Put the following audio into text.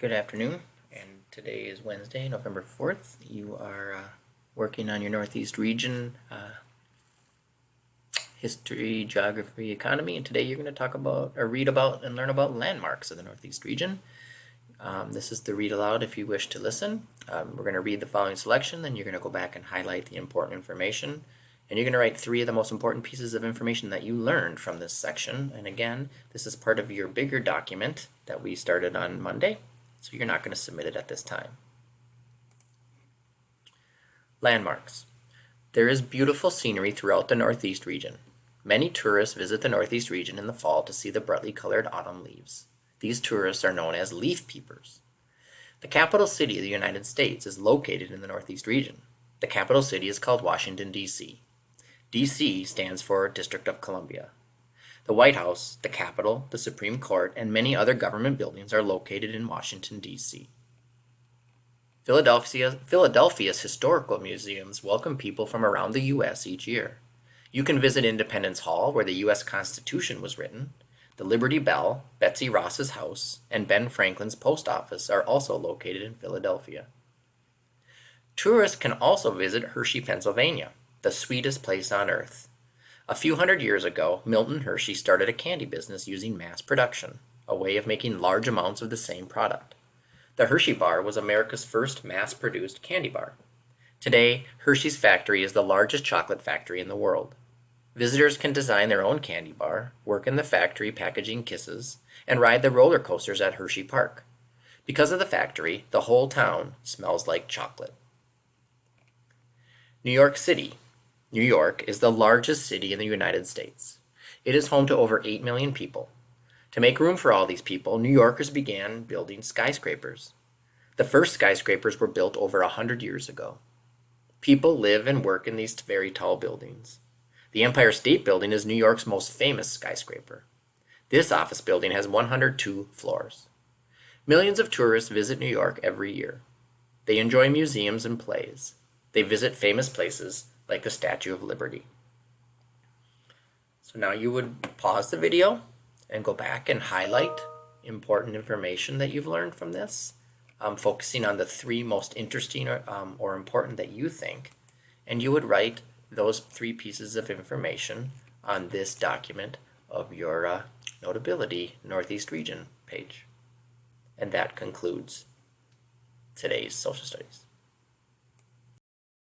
Good afternoon, and today is Wednesday, November 4th. You are working on your Northeast region history, geography, economy, and today you're going to talk about, or read about, and learn about landmarks of the Northeast region. This is the read aloud if you wish to listen. We're going to read the following selection, then you're going to go back and highlight the important information, and you're going to write 3 of the most important pieces of information that you learned from this section. And again, this is part of your bigger document that we started on Monday, so you're not going to submit it at this time. Landmarks. There is beautiful scenery throughout the Northeast region. Many tourists visit the Northeast region in the fall to see the brightly colored autumn leaves. These tourists are known as leaf peepers. The capital city of the United States is located in the Northeast region. The capital city is called Washington, D.C. D.C. stands for District of Columbia. The White House, the Capitol, the Supreme Court, and many other government buildings are located in Washington, D.C. Philadelphia's historical museums welcome people from around the U.S. each year. You can visit Independence Hall, where the U.S. Constitution was written. The Liberty Bell, Betsy Ross's house, and Ben Franklin's post office are also located in Philadelphia. Tourists can also visit Hershey, Pennsylvania, the sweetest place on earth. A few hundred years ago, Milton Hershey started a candy business using mass production, a way of making large amounts of the same product. The Hershey bar was America's first mass-produced candy bar. Today, Hershey's factory is the largest chocolate factory in the world. Visitors can design their own candy bar, work in the factory packaging kisses, and ride the roller coasters at Hershey Park. Because of the factory, the whole town smells like chocolate. New York City. New York is the largest city in the United States. It is home to over 8 million people. To make room for all these people, New Yorkers began building skyscrapers. The first skyscrapers were built over 100 years ago. People live and work in these very tall buildings. The Empire State Building is New York's most famous skyscraper. This office building has 102 floors. Millions of tourists visit New York every year. They enjoy museums and plays. They visit famous places like the Statue of Liberty. So now you would pause the video and go back and highlight important information that you've learned from this, focusing on the 3 most interesting or important that you think, and you would write those 3 pieces of information on this document of your Notability Northeast Region page. And that concludes today's social studies.